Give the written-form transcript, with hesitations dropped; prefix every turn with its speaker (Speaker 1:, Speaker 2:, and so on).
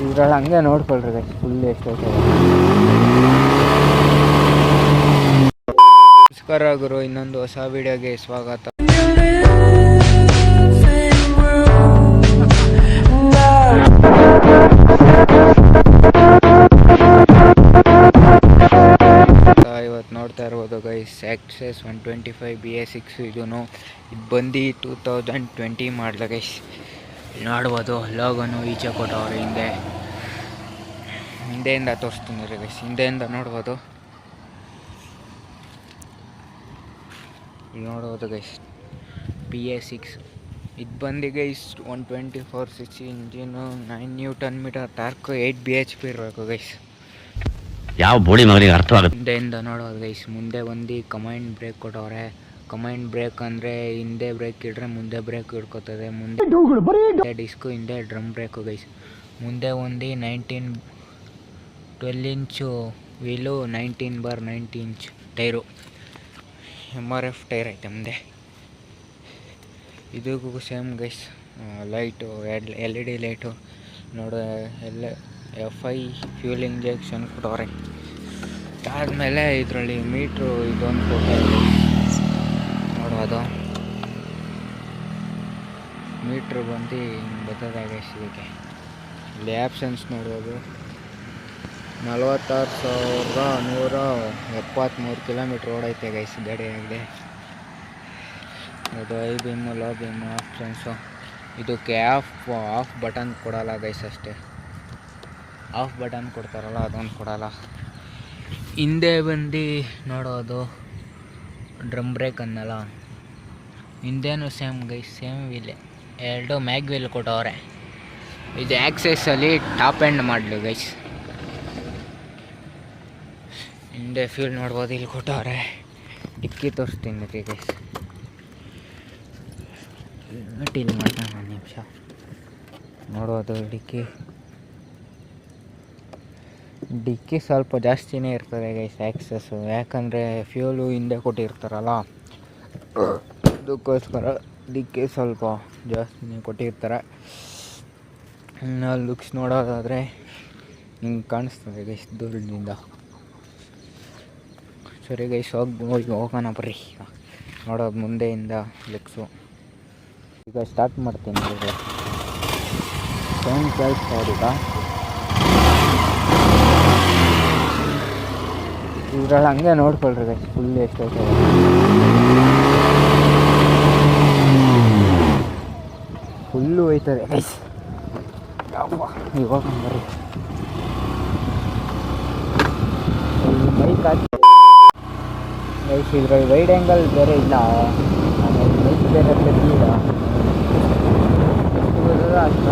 Speaker 1: ಇದ್ರಲ್ಲಿ ಹಂಗೆ ನೋಡ್ಕೊಳ್ರಿ ಗೈಸ್ ಫುಲ್ ಎಷ್ಟೈತೆ. ನಮಸ್ಕಾರ ಗುರು, ಇನ್ನೊಂದು ಹೊಸ ವಿಡಿಯೋಗೆ ಸ್ವಾಗತ. ಇವತ್ತು ನೋಡ್ತಾ ಇರ್ಬೋದು ಗೈಸ್, ಆಕ್ಸೆಸ್ 125 BS6 ಇದು ಬಂದು 2020 ಮಾಡಲ ಗೈಸ್. ನೋಡ್ಬೋದು ಲೋಗನು ಈಚೆ ಕೊಟ್ಟವ್ರು. ಹಿಂದೆಯಿಂದ ತೋರಿಸ್ತೀನಿ ರೀ ಗೈಸ್, ಹಿಂದೆಯಿಂದ ನೋಡ್ಬೋದು. ನೋಡ್ಬೋದು ಗೈಸ್ BS6 ಇದು ಬಂದು guys 124cc engine, 9 Nm torque, 8 bhp ಇರಬೇಕು ಗೈಸ್.
Speaker 2: ಯಾವ ಬೋಳಿ ಮಗನಿಗೆ ಅರ್ಥವಾಗುತ್ತೆ.
Speaker 1: ಹಿಂದೆಯಿಂದ ನೋಡೋದು ಗೈಸ್, ಮುಂದೆ ಒಂದು ಕಮೈಂಡ್ ಬ್ರೇಕ್ ಕೊಟ್ಟವ್ರೆ. ಕಮೈಂಡ್ ಬ್ರೇಕ್ ಅಂದರೆ ಹಿಂದೆ ಬ್ರೇಕ್ ಇಡ್ರೆ ಮುಂದೆ ಬ್ರೇಕ್ ಹಿಡ್ಕೊತದೆ. ಮುಂದೆ ಡಿಸ್ಕು, ಹಿಂದೆ ಡ್ರಮ್ ಬ್ರೇಕು ಗೈಸ್. ಮುಂದೆ ಒಂದು 12 inch wheel, 19/90 inch tyre, MRF tyre ಐತೆ ಮುಂದೆ. ಇದಕ್ಕೂ same guys light, LED light ನೋಡೋ FI ಫ್ಯೂಲ್ ಇಂಜೆಕ್ಷನ್ ಕೊಟ್ಟವ್ರೆ. ಅದಾದಮೇಲೆ ಇದರಲ್ಲಿ ಮೀಟ್ರು ಇದೊಂದು ಕೊಟ್ಟವ್ರೆ ನೋಡೋದು. ಮೀಟ್ರ್ ಬಂದು ಬರ್ತದೆ ಗೈಸ್. ಇದಕ್ಕೆ ಇಲ್ಲಿ ಆ್ಯಪ್ಷನ್ಸ್ ನೋಡ್ಬೋದು. 46,173 ಕಿಲೋಮೀಟ್ರ್ ಓಡೈತೆ ಗೈಸ್ ಗಾಡಿ ಆಗಿದೆ. ಇದು high beam, low beam options. ಇದಕ್ಕೆ ಆಫ್ ಬಟನ್ ಕೊಡಲ್ಲ ಗೈಸ್, ಅಷ್ಟೇ. ಆಫ್ ಬಟನ್ ಕೊಡ್ತಾರಲ್ಲ ಅದೊಂದು ಕೊಡಲ್ಲ. ಹಿಂದೆ ಬಂದು ನೋಡೋದು ಡ್ರಮ್ ಬ್ರೇಕ್ ಅನ್ನಲ್ಲ, ಹಿಂದೇನು ಸೇಮ್ ಗೈಸ್, ಸೇಮ್ ವೀಲೆ, 2 ಮ್ಯಾಗ್ ವೀಲ್ ಕೊಟ್ಟವ್ರೆ. ಇದು ಆ್ಯಕ್ಸೆಸ್ಸಲ್ಲಿ ಟಾಪ್ ಎಂಡ್ ಮಾಡಲು ಗೈಸ್. ಹಿಂದೆ ಫ್ಯೂಲ್ ನೋಡ್ಬೋದು, ಇಲ್ಲಿ ಕೊಟ್ಟವ್ರೆ. ಡಿಕ್ಕಿ ತೋರಿಸ್ತೀನಿ ರೀ ಗೈಸ್, ಇಲ್ಲಿ ಮಾಡ್ತಾನೆ 1 ನಿಮಿಷ. ನೋಡೋದು ಡಿಕ್ಕಿ ಸ್ವಲ್ಪ ಜಾಸ್ತಿನೇ ಇರ್ತದೆ ಗೈಸ್ ಆ್ಯಕ್ಸಸ್ಸು, ಯಾಕಂದರೆ ಫ್ಯೂಲು ಹಿಂದೆ ಕೊಟ್ಟಿರ್ತಾರಲ್ಲ ಅದಕ್ಕೋಸ್ಕರ ಡಿಕ್ಕಿ ಸ್ವಲ್ಪ ಜಾಸ್ತಿನೇ ಕೊಟ್ಟಿರ್ತಾರೆ. ಲುಕ್ಸ್ ನೋಡೋದಾದರೆ ಹಿಂಗೆ ಕಾಣಿಸ್ತದೆ ಗೈಸ್ ದೂರದಿಂದ. ಸರಿ ಗೈಸ್, ಹೋಗೋಣ ಬರ್ರಿ. ನೋಡೋದು ಮುಂದೆಯಿಂದ ಲುಕ್ಸು. ಈಗ ಸ್ಟಾರ್ಟ್ ಮಾಡ್ತೀನಿ ಸೌಂಡ್ ಕೇಳಿಸ್ತಾ ಈಗ. ಇದ್ರಲ್ಲಿ ಹಂಗೆ ನೋಡ್ಕೊಳ್ರಿ ಗೈಸ್ ಫುಲ್ ಎಷ್ಟೈತೆ. ಫುಲ್ಲು ಹೋಯ್ತದೆ ಗೈಸ್. ಇವಾಗ ಬರ್ರಿ ಬೈಕ್ ಹಾಕಿ ಗೈಸ್. ಇದ್ರಲ್ಲಿ ವೈಡ್ ಆ್ಯಂಗಲ್ ಬೇರೆ ಇಲ್ಲ, ಆಮೇಲೆ ಬೈಕ್ ಬೇರೆ ತೆಗಿಲ್ಲ. ಎಷ್ಟು ಬರೋದು ಅಷ್ಟು